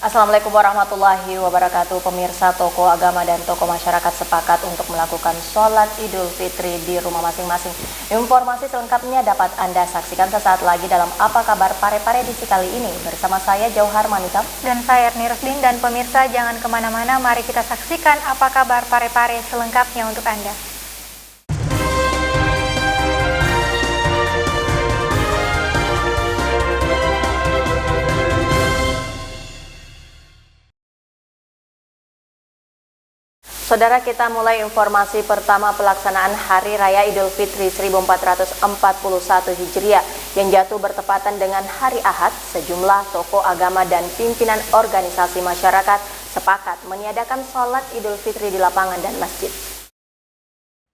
Assalamualaikum warahmatullahi wabarakatuh. Pemirsa, tokoh agama dan tokoh masyarakat sepakat untuk melakukan sholat Idul Fitri di rumah masing-masing. Informasi selengkapnya dapat Anda saksikan sesaat lagi dalam Apa Kabar Parepare edisi kali ini. Bersama saya Jauhar Manikam dan saya Erni Rusdin. Dan pemirsa, jangan kemana-mana, mari kita saksikan Apa Kabar Parepare selengkapnya untuk Anda. Saudara, kita mulai informasi pertama pelaksanaan Hari Raya Idul Fitri 1441 Hijriah yang jatuh bertepatan dengan Hari Ahad. Sejumlah tokoh agama dan pimpinan organisasi masyarakat sepakat meniadakan sholat Idul Fitri di lapangan dan masjid.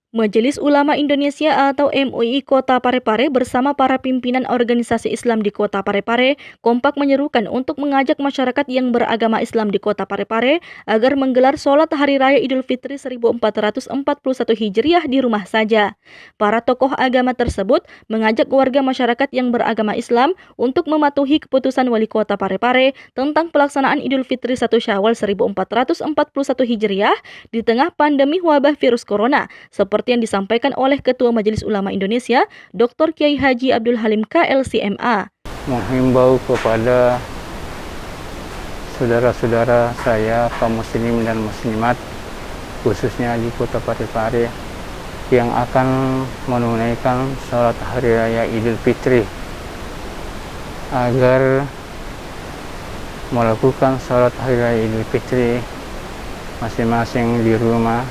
Majelis Ulama Indonesia atau MUI Kota Parepare bersama para pimpinan organisasi Islam di Kota Parepare kompak menyerukan untuk mengajak masyarakat yang beragama Islam di Kota Parepare agar menggelar sholat Hari Raya Idul Fitri 1441 Hijriah di rumah saja. Para tokoh agama tersebut mengajak warga masyarakat yang beragama Islam untuk mematuhi keputusan Wali Kota Parepare tentang pelaksanaan Idul Fitri 1 Syawal 1441 Hijriah di tengah pandemi wabah virus corona, seperti yang disampaikan oleh Ketua Majelis Ulama Indonesia, Dr. Kiai Haji Abdul Halim KLCMA. Menghimbau kepada saudara-saudara saya, kaum muslim dan muslimat, khususnya di Kota Parepare, yang akan menunaikan sholat Hari Raya Idul Fitri, agar melakukan sholat Hari Raya Idul Fitri masing-masing di rumah,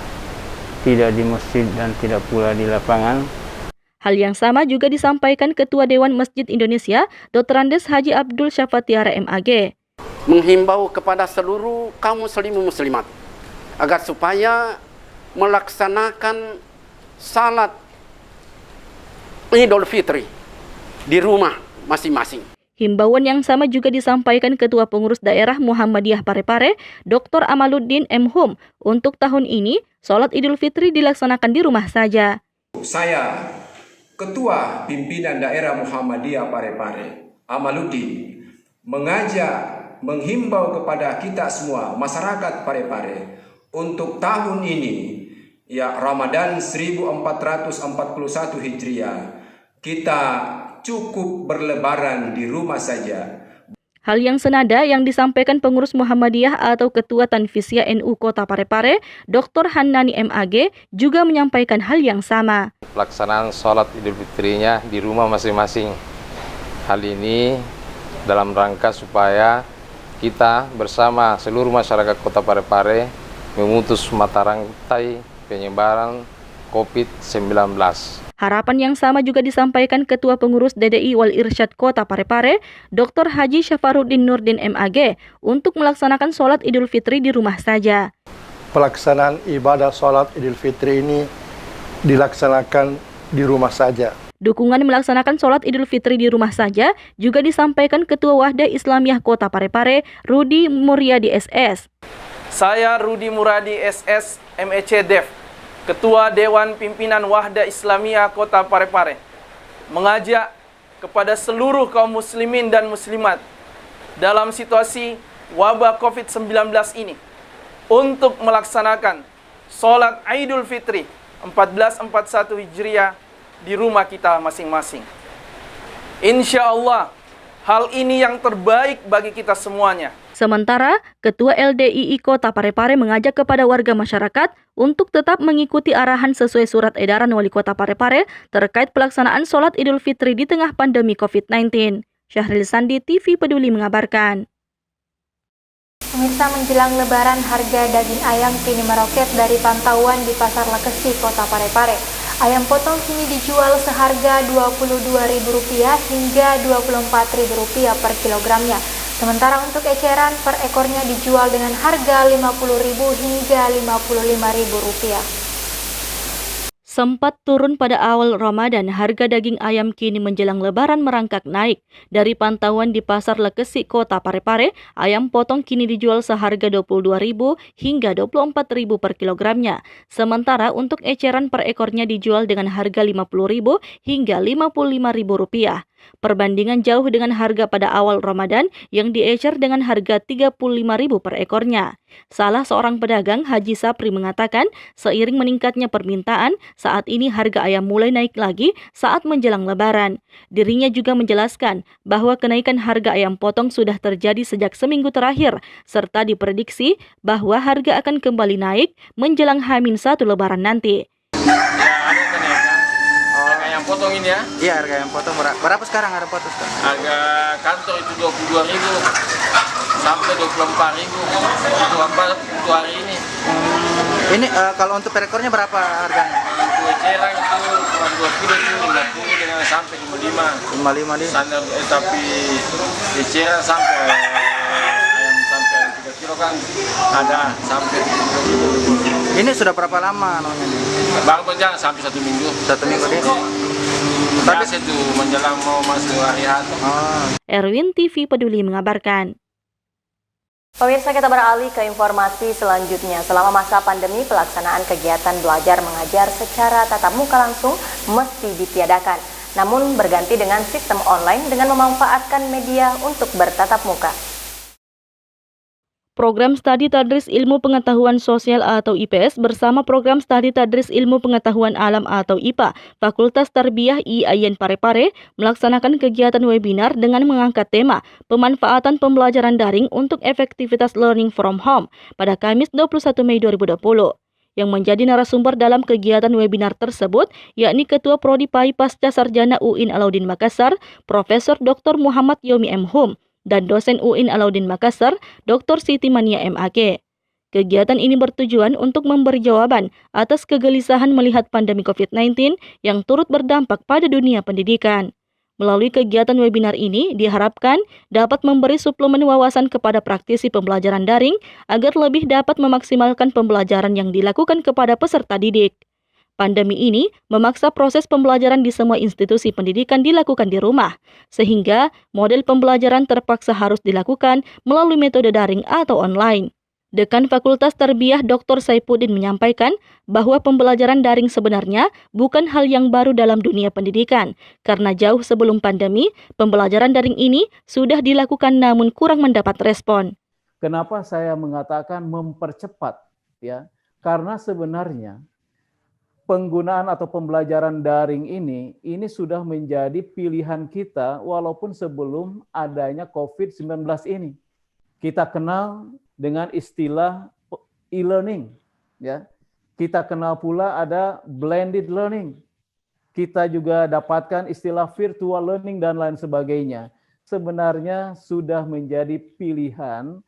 tidak di masjid dan tidak pula di lapangan. Hal yang sama juga disampaikan Ketua Dewan Masjid Indonesia, Dr. Andes Haji Abdul Syafatiara MAG. Menghimbau kepada seluruh kaum muslimin muslimat agar supaya melaksanakan salat Idul Fitri di rumah masing-masing. Himbauan yang sama juga disampaikan Ketua Pengurus Daerah Muhammadiyah Parepare, Dr. Amaluddin M. Hum. Untuk tahun ini, sholat Idul Fitri dilaksanakan di rumah saja. Saya, Ketua Pimpinan Daerah Muhammadiyah Parepare, Amaluddin, menghimbau kepada kita semua, masyarakat Parepare, untuk tahun ini, ya Ramadan 1441 Hijriah, kita cukup berlebaran di rumah saja. Hal yang senada yang disampaikan pengurus Muhammadiyah atau Ketua Tanfisiyah NU Kota Parepare, Dr. Hannani MAG, juga menyampaikan hal yang sama. Pelaksanaan sholat Idul Fitrinya di rumah masing-masing. Hal ini dalam rangka supaya kita bersama seluruh masyarakat Kota Parepare memutus mata rantai penyebaran COVID-19. Harapan yang sama juga disampaikan Ketua Pengurus DDI Wal Irsyad Kota Parepare, Dr. Haji Syafaruddin Nurdin MAG, untuk melaksanakan sholat Idul Fitri di rumah saja. Pelaksanaan ibadah sholat Idul Fitri ini dilaksanakan di rumah saja. Dukungan melaksanakan sholat Idul Fitri di rumah saja juga disampaikan Ketua Wahdah Islamiyah Kota Parepare, Rudi Muryadi SS. Saya Rudi Muradi SS, MEC Dev, Ketua Dewan Pimpinan Wahdah Islamiyah Kota Parepare, mengajak kepada seluruh kaum muslimin dan muslimat dalam situasi wabah COVID-19 ini untuk melaksanakan sholat Idul Fitri 1441 Hijriah di rumah kita masing-masing. Insya Allah, hal ini yang terbaik bagi kita semuanya. Sementara, Ketua LDII Kota Parepare mengajak kepada warga masyarakat untuk tetap mengikuti arahan sesuai surat edaran Wali Kota Parepare terkait pelaksanaan sholat Idul Fitri di tengah pandemi COVID-19. Syahril Sandi, TV Peduli mengabarkan. Pemirsa, menjelang Lebaran, harga daging ayam kini meroket dari pantauan di Pasar Lekesi, Kota Parepare. Ayam potong kini dijual seharga Rp22.000 hingga Rp24.000 per kilogramnya. Sementara untuk eceran per ekornya dijual dengan harga Rp50.000 hingga Rp55.000. Sempat turun pada awal Ramadan, harga daging ayam kini menjelang Lebaran merangkak naik. Dari pantauan di Pasar Lekesi Kota Parepare, ayam potong kini dijual seharga Rp22.000 hingga Rp24.000 per kilogramnya. Sementara untuk eceran per ekornya dijual dengan harga Rp50.000 hingga Rp55.000. Perbandingan jauh dengan harga pada awal Ramadan yang diecer dengan harga Rp35.000 per ekornya. Salah seorang pedagang, Haji Sapri, mengatakan seiring meningkatnya permintaan, saat ini harga ayam mulai naik lagi saat menjelang Lebaran. Dirinya juga menjelaskan bahwa kenaikan harga ayam potong sudah terjadi sejak seminggu terakhir, serta diprediksi bahwa harga akan kembali naik menjelang H-1 Lebaran nanti. Ada kenaikan. Harga ayam potong ini ya? Iya, harga ayam potong berapa sekarang harga potong sekarang? Harga kantor itu 22.000 sampai 24.000 untuk hari ini. Ini kalau untuk per ekornya berapa harganya? Untuk eceran itu 2 kilo itu 50 dengan sampai 55. 55 nih. Tapi eceran sampai ayam sampai 3 kilo kan ada sampai 3 kilo. Ini sudah berapa lama namanya nih? Baru berjalan sampai 1 minggu. 1 minggu nih. Tapi itu menjelang mau masuk hari H. Erwin TV Peduli mengabarkan. Pemirsa, kita beralih ke informasi selanjutnya. Selama masa pandemi, pelaksanaan kegiatan belajar mengajar secara tatap muka langsung mesti ditiadakan. Namun berganti dengan sistem online dengan memanfaatkan media untuk bertatap muka. Program Studi Tadris Ilmu Pengetahuan Sosial atau IPS bersama Program Studi Tadris Ilmu Pengetahuan Alam atau IPA Fakultas Tarbiyah IAIN Parepare melaksanakan kegiatan webinar dengan mengangkat tema pemanfaatan pembelajaran daring untuk efektivitas learning from home pada Kamis 21 Mei 2020. Yang menjadi narasumber dalam kegiatan webinar tersebut yakni Ketua Prodi PAI Pasca Sarjana UIN Alauddin Makassar, Profesor Dr. Muhammad Yomi M. Hum, dan dosen UIN Alauddin Makassar, Dr. Siti Mania MAK. Kegiatan ini bertujuan untuk memberi jawaban atas kegelisahan melihat pandemi COVID-19 yang turut berdampak pada dunia pendidikan. Melalui kegiatan webinar ini diharapkan dapat memberi suplemen wawasan kepada praktisi pembelajaran daring agar lebih dapat memaksimalkan pembelajaran yang dilakukan kepada peserta didik. Pandemi ini memaksa proses pembelajaran di semua institusi pendidikan dilakukan di rumah, sehingga model pembelajaran terpaksa harus dilakukan melalui metode daring atau online. Dekan Fakultas Tarbiyah Dr. Saipuddin menyampaikan bahwa pembelajaran daring sebenarnya bukan hal yang baru dalam dunia pendidikan, karena jauh sebelum pandemi, pembelajaran daring ini sudah dilakukan namun kurang mendapat respon. Kenapa saya mengatakan mempercepat? Ya, karena sebenarnya penggunaan atau pembelajaran daring ini sudah menjadi pilihan kita walaupun sebelum adanya COVID-19 ini. Kita kenal dengan istilah e-learning, ya. Kita kenal pula ada blended learning. Kita juga dapatkan istilah virtual learning dan lain sebagainya. Sebenarnya sudah menjadi pilihan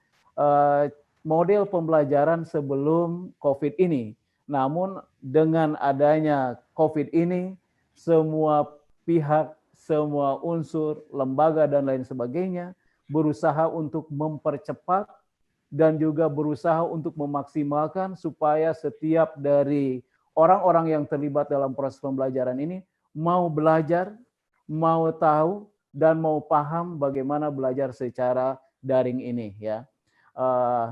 model pembelajaran sebelum COVID ini. Namun dengan adanya COVID ini, semua pihak, semua unsur, lembaga, dan lain sebagainya berusaha untuk mempercepat dan juga berusaha untuk memaksimalkan supaya setiap dari orang-orang yang terlibat dalam proses pembelajaran ini mau belajar, mau tahu, dan mau paham bagaimana belajar secara daring ini. Ya.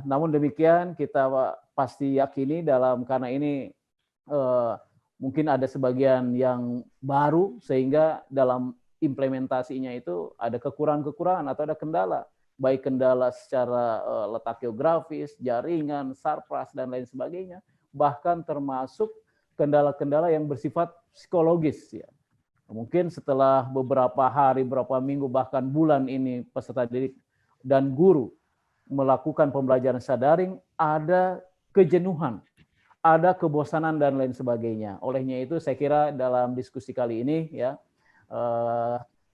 Namun demikian kita pasti yakini karena ini mungkin ada sebagian yang baru sehingga dalam implementasinya itu ada kekurangan-kekurangan atau ada kendala, baik kendala secara letak geografis, jaringan, sarpras dan lain sebagainya, bahkan termasuk kendala-kendala yang bersifat psikologis ya. Mungkin setelah beberapa hari, beberapa minggu bahkan bulan ini peserta didik dan guru melakukan pembelajaran secara daring, ada kejenuhan, ada kebosanan dan lain sebagainya. Olehnya itu saya kira dalam diskusi kali ini ya,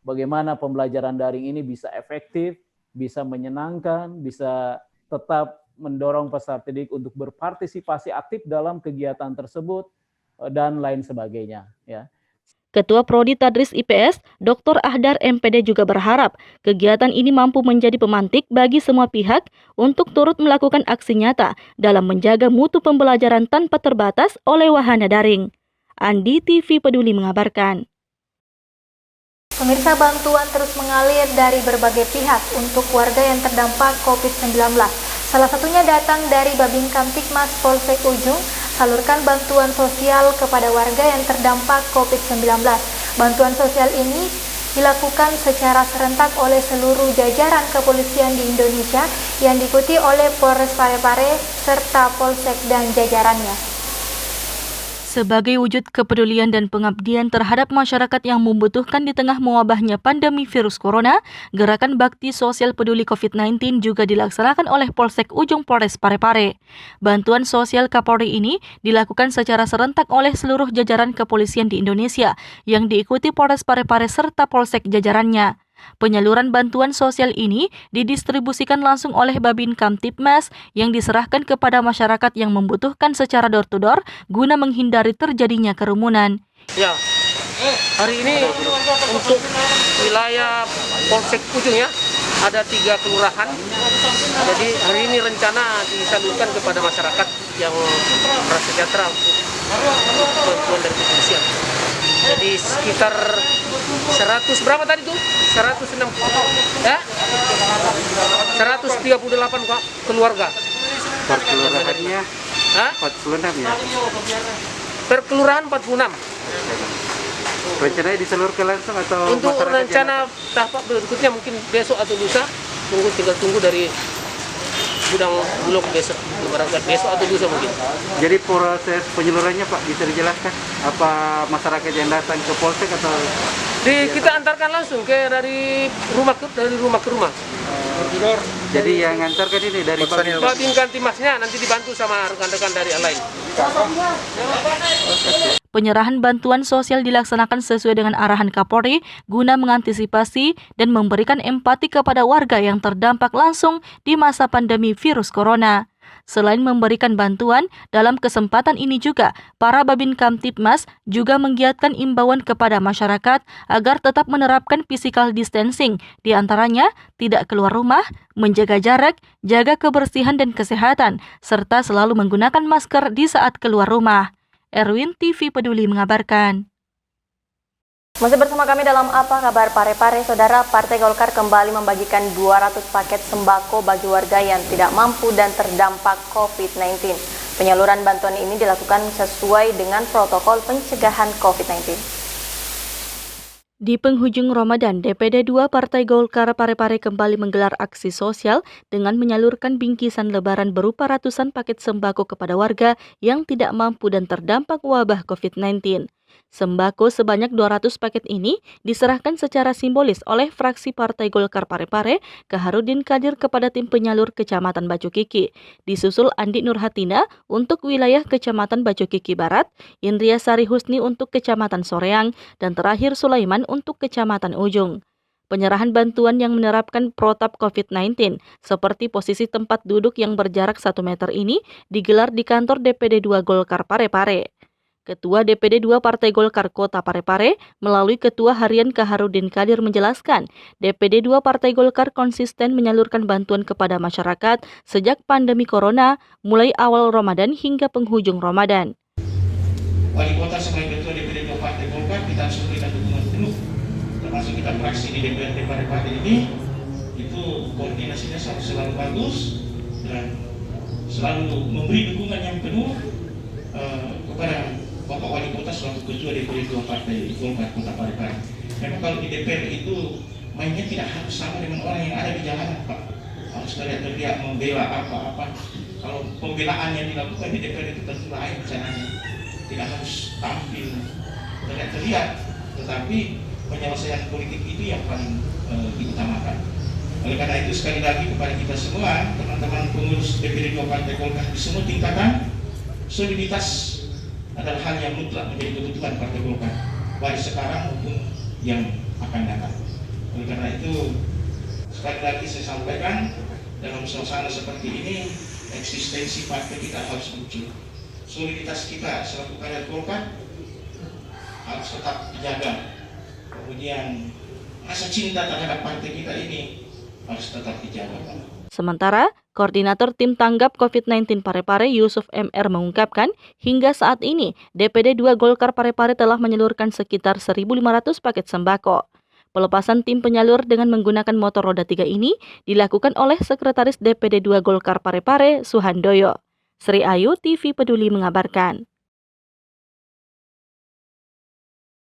bagaimana pembelajaran daring ini bisa efektif, bisa menyenangkan, bisa tetap mendorong peserta didik untuk berpartisipasi aktif dalam kegiatan tersebut dan lain sebagainya ya. Ketua Prodi Tadris IPS, Dr. Ahdar MPD juga berharap kegiatan ini mampu menjadi pemantik bagi semua pihak untuk turut melakukan aksi nyata dalam menjaga mutu pembelajaran tanpa terbatas oleh wahana daring. Andi TV Peduli mengabarkan. Pemirsa, bantuan terus mengalir dari berbagai pihak untuk warga yang terdampak COVID-19. Salah satunya datang dari Babin Kamtibmas Polsek Ujung, salurkan bantuan sosial kepada warga yang terdampak COVID-19. Bantuan sosial ini dilakukan secara serentak oleh seluruh jajaran kepolisian di Indonesia yang diikuti oleh Polres Parepare serta Polsek dan jajarannya. Sebagai wujud kepedulian dan pengabdian terhadap masyarakat yang membutuhkan di tengah mewabahnya pandemi virus corona, Gerakan Bakti Sosial Peduli COVID-19 juga dilaksanakan oleh Polsek Ujung Polres Parepare. Bantuan sosial Kapolri ini dilakukan secara serentak oleh seluruh jajaran kepolisian di Indonesia yang diikuti Polres Parepare serta Polsek jajarannya. Penyaluran bantuan sosial ini didistribusikan langsung oleh Babin Kamtibmas yang diserahkan kepada masyarakat yang membutuhkan secara door-to-door guna menghindari terjadinya kerumunan. Ya, hari ini untuk wilayah Polsek Ujung ya, ada 3 kelurahan. Jadi hari ini rencana disalurkan kepada masyarakat yang prasejahtera untuk bantuan dari kepolisian. Jadi sekitar 100 berapa tadi tuh? 160 ya? 138 keluarga. Per kelurahannya? Hah? 46 ya? Per kelurahan 46. Rencananya disalurkan langsung atau untuk rencana tahap berikutnya mungkin besok atau lusa, tinggal tunggu dari gudang Bulog besok atau lusa mungkin. Jadi proses penyalurannya Pak bisa dijelaskan? Apa masyarakat yang datang ke Polsek atau? Kita antarkan langsung dari rumah ke rumah. Jadi yang ngantarkan ini dari Babin Kamtibmasnya nanti dibantu sama rekan-rekan dari lain. Penyerahan bantuan sosial dilaksanakan sesuai dengan arahan Kapolri guna mengantisipasi dan memberikan empati kepada warga yang terdampak langsung di masa pandemi virus corona. Selain memberikan bantuan, dalam kesempatan ini juga para Babin Kamtibmas juga menggiatkan imbauan kepada masyarakat agar tetap menerapkan physical distancing, di antaranya tidak keluar rumah, menjaga jarak, jaga kebersihan dan kesehatan, serta selalu menggunakan masker di saat keluar rumah. Erwin TV Peduli mengabarkan. Masih bersama kami dalam Apa Kabar Parepare, Saudara. Partai Golkar kembali membagikan 200 paket sembako bagi warga yang tidak mampu dan terdampak COVID-19. Penyaluran bantuan ini dilakukan sesuai dengan protokol pencegahan COVID-19. Di penghujung Ramadan, DPD 2 Partai Golkar Parepare kembali menggelar aksi sosial dengan menyalurkan bingkisan lebaran berupa ratusan paket sembako kepada warga yang tidak mampu dan terdampak wabah COVID-19. Sembako sebanyak 200 paket ini diserahkan secara simbolis oleh fraksi Partai Golkar Parepare ke Harudin Kadir kepada tim penyalur Kecamatan Bacukiki, disusul Andi Nurhatina untuk wilayah Kecamatan Bacukiki Barat, Indria Sari Husni untuk Kecamatan Soreang, dan terakhir Sulaiman untuk Kecamatan Ujung. Penyerahan bantuan yang menerapkan protap COVID-19 seperti posisi tempat duduk yang berjarak 1 meter ini digelar di kantor DPD 2 Golkar Parepare. Ketua DPD 2 Partai Golkar Kota Parepare melalui Ketua Harian Kaharudin Kadir menjelaskan, DPD 2 Partai Golkar konsisten menyalurkan bantuan kepada masyarakat sejak pandemi corona mulai awal Ramadan hingga penghujung Ramadan. Wali Kota sebagai Ketua DPD 2 Partai Golkar kita harus memberikan dukungan penuh, termasuk kita fraksi di DPRD Parepare ini, itu koordinasinya selalu bagus dan selalu memberi dukungan yang penuh kepada Bapak Wali Kota selaku Ketua DPD 2 Partai Golkar Kota Parepare. Memang kalau di DPR itu mainnya tidak harus sama dengan orang yang ada di jalanan, Pak. Harus teriak-teriak membela apa-apa. Kalau pembelaan yang dilakukan di DPR itu tentu lain caranya. Tidak harus tampil teriak-teriak, tetapi penyelesaian politik itu yang paling diutamakan. Oleh karena itu sekali lagi kepada kita semua, teman-teman pengurus DPD 2 Partai Golkar di semua tingkatan, soliditas adalah hal yang mutlak menjadi kebutuhan Partai Golkar, baik sekarang maupun yang akan datang. Oleh karena itu, sekali lagi saya sampaikan, dalam suasana seperti ini, eksistensi partai kita harus muncul. Soliditas kita selaku kader Golkar harus tetap dijaga. Kemudian rasa cinta terhadap partai kita ini harus tetap dijaga. Sementara, Koordinator Tim Tanggap COVID-19 Parepare Yusuf MR mengungkapkan, hingga saat ini DPD 2 Golkar Parepare telah menyalurkan sekitar 1.500 paket sembako. Pelepasan tim penyalur dengan menggunakan motor roda 3 ini dilakukan oleh Sekretaris DPD 2 Golkar Parepare Suhandoyo. Sri Ayu TV Peduli mengabarkan.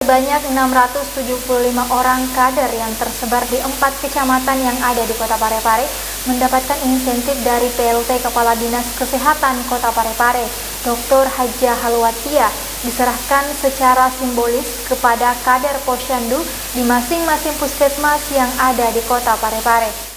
Sebanyak 675 orang kader yang tersebar di 4 kecamatan yang ada di Kota Parepare mendapatkan insentif dari PLT Kepala Dinas Kesehatan Kota Parepare, Dr. Hajah Halwatia, diserahkan secara simbolis kepada kader Posyandu di masing-masing puskesmas yang ada di Kota Parepare.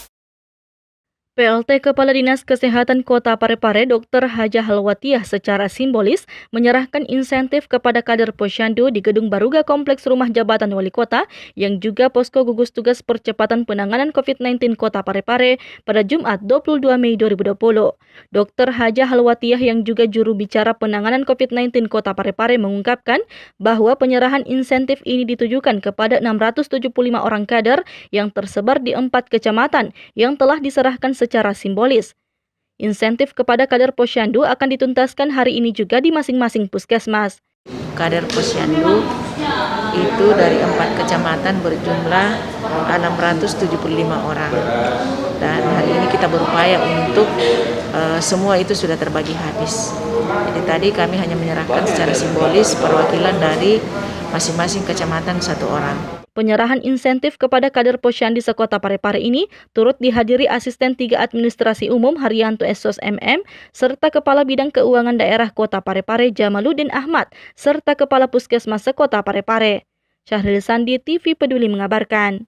PLT Kepala Dinas Kesehatan Kota Parepare Dr. Hajah Halwatiah secara simbolis menyerahkan insentif kepada kader Posyandu di Gedung Baruga Kompleks Rumah Jabatan Wali Kota yang juga posko gugus tugas percepatan penanganan COVID-19 Kota Parepare pada Jumat 22 Mei 2020. Dr. Hajah Halwatiah yang juga juru bicara penanganan COVID-19 Kota Parepare mengungkapkan bahwa penyerahan insentif ini ditujukan kepada 675 orang kader yang tersebar di 4 kecamatan yang telah diserahkan secara simbolis. Insentif kepada kader Posyandu akan dituntaskan hari ini juga di masing-masing puskesmas. Kader Posyandu itu dari 4 kecamatan berjumlah 675 orang. Dan hari ini kita berupaya untuk semua itu sudah terbagi habis. Jadi tadi kami hanya menyerahkan secara simbolis perwakilan dari masing-masing kecamatan 1 orang. Penyerahan insentif kepada kader Posyandu sekota Parepare ini turut dihadiri Asisten 3 Administrasi Umum Haryanto Esos MM, serta Kepala Bidang Keuangan Daerah Kota Parepare Jamaluddin Ahmad, serta Kepala Puskesmas sekota Parepare. Syahril Sandi, TV Peduli mengabarkan.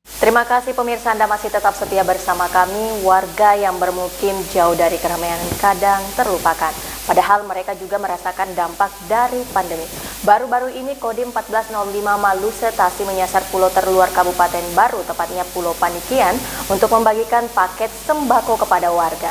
Terima kasih pemirsa, Anda masih tetap setia bersama kami. Warga yang bermukim jauh dari keramaian kadang terlupakan, padahal mereka juga merasakan dampak dari pandemi. Baru-baru ini Kodim 1405 Maluse Tasi menyasar pulau terluar Kabupaten Baru, tepatnya Pulau Panikian, untuk membagikan paket sembako kepada warga.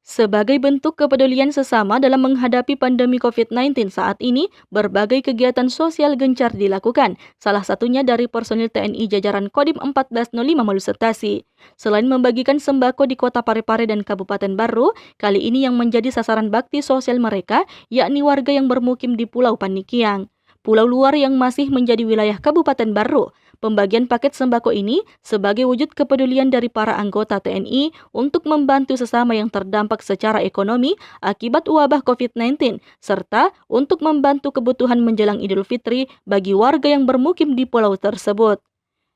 Sebagai bentuk kepedulian sesama dalam menghadapi pandemi COVID-19 saat ini, berbagai kegiatan sosial gencar dilakukan, salah satunya dari personil TNI jajaran Kodim 1405 Maluse Tasi. Selain membagikan sembako di Kota Parepare dan Kabupaten Baru, kali ini yang menjadi sasaran bakti sosial mereka, yakni warga yang bermukim di Pulau Panikiang, pulau luar yang masih menjadi wilayah Kabupaten Baru. Pembagian paket sembako ini sebagai wujud kepedulian dari para anggota TNI untuk membantu sesama yang terdampak secara ekonomi akibat wabah COVID-19, serta untuk membantu kebutuhan menjelang Idul Fitri bagi warga yang bermukim di pulau tersebut.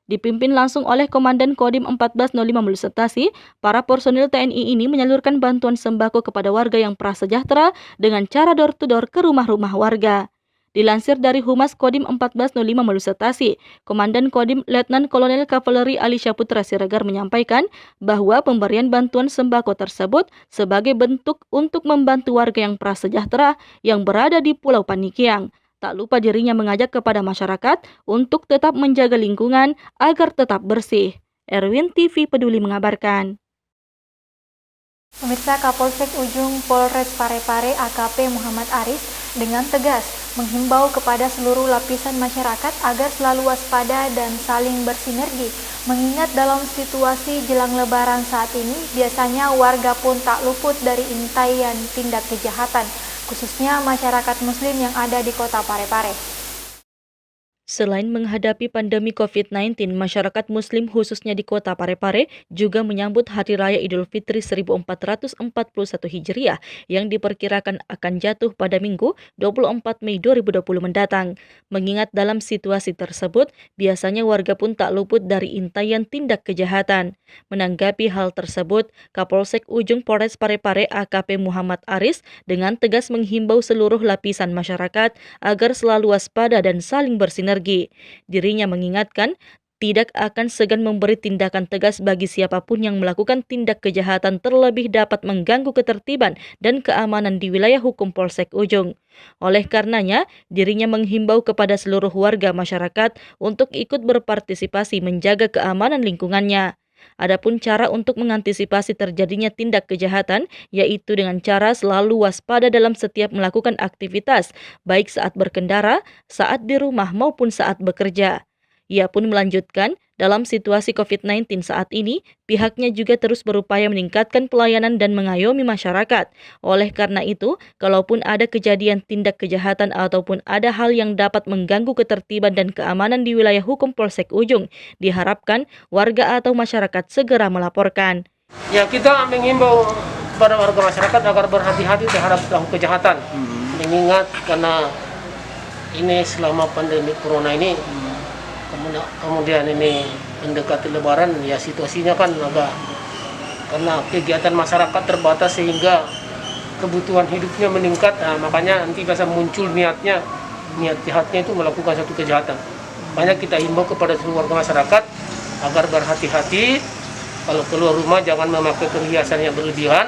Dipimpin langsung oleh Komandan Kodim 1405 Maluse Tasi, para personil TNI ini menyalurkan bantuan sembako kepada warga yang prasejahtera dengan cara door-to-door ke rumah-rumah warga. Dilansir dari Humas Kodim 1405 Maluse Tasi, Komandan Kodim Letnan Kolonel Kavaleri Ali Syaputra Siregar menyampaikan bahwa pemberian bantuan sembako tersebut sebagai bentuk untuk membantu warga yang prasejahtera yang berada di Pulau Panikiang. Tak lupa dirinya mengajak kepada masyarakat untuk tetap menjaga lingkungan agar tetap bersih. Erwin, TV Peduli mengabarkan. Pemirsa, Kapolsek Ujung Polres Parepare AKP Muhammad Aris dengan tegas menghimbau kepada seluruh lapisan masyarakat agar selalu waspada dan saling bersinergi. Mengingat dalam situasi jelang Lebaran saat ini, biasanya warga pun tak luput dari intaian tindak kejahatan, khususnya masyarakat Muslim yang ada di Kota Parepare. Selain menghadapi pandemi COVID-19, masyarakat Muslim khususnya di Kota Parepare juga menyambut Hari Raya Idul Fitri 1441 Hijriah yang diperkirakan akan jatuh pada Minggu 24 Mei 2020 mendatang. Mengingat dalam situasi tersebut, biasanya warga pun tak luput dari intaian tindak kejahatan. Menanggapi hal tersebut, Kapolsek Ujung Polres Parepare AKP Muhammad Aris dengan tegas menghimbau seluruh lapisan masyarakat agar selalu waspada dan saling bersinergi. Dirinya mengingatkan tidak akan segan memberi tindakan tegas bagi siapapun yang melakukan tindak kejahatan terlebih dapat mengganggu ketertiban dan keamanan di wilayah hukum Polsek Ujung. Oleh karenanya, dirinya menghimbau kepada seluruh warga masyarakat untuk ikut berpartisipasi menjaga keamanan lingkungannya. Adapun cara untuk mengantisipasi terjadinya tindak kejahatan yaitu dengan cara selalu waspada dalam setiap melakukan aktivitas, baik saat berkendara, saat di rumah maupun saat bekerja. Ia pun melanjutkan, dalam situasi COVID-19 saat ini, pihaknya juga terus berupaya meningkatkan pelayanan dan mengayomi masyarakat. Oleh karena itu, kalaupun ada kejadian tindak kejahatan ataupun ada hal yang dapat mengganggu ketertiban dan keamanan di wilayah hukum Polsek Ujung, diharapkan warga atau masyarakat segera melaporkan. Ya, kita mengimbau kepada warga masyarakat agar berhati-hati terhadap pelaku kejahatan. Mengingat karena ini selama pandemi corona ini, kemudian ini mendekati Lebaran, ya situasinya kan agak, karena kegiatan masyarakat terbatas sehingga kebutuhan hidupnya meningkat, makanya nanti biasa muncul niat jahatnya itu melakukan satu kejahatan. Banyak kita himbau kepada seluruh warga masyarakat agar berhati-hati, kalau keluar rumah jangan memakai perhiasan yang berlebihan,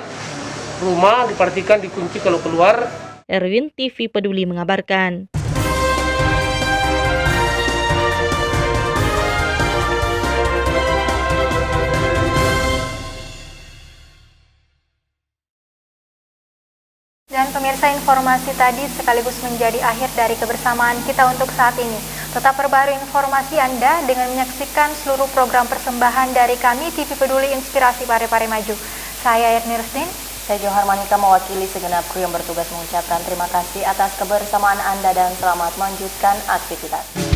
rumah dipastikan dikunci kalau keluar. Erwin, TV Peduli mengabarkan. Dan pemirsa, informasi tadi sekaligus menjadi akhir dari kebersamaan kita untuk saat ini. Tetap perbarui informasi Anda dengan menyaksikan seluruh program persembahan dari kami TV Peduli Inspirasi Parepare Maju. Saya Yatni Rusdin. Saya Johar Manika mewakili segenap kru yang bertugas mengucapkan terima kasih atas kebersamaan Anda dan selamat melanjutkan aktivitas.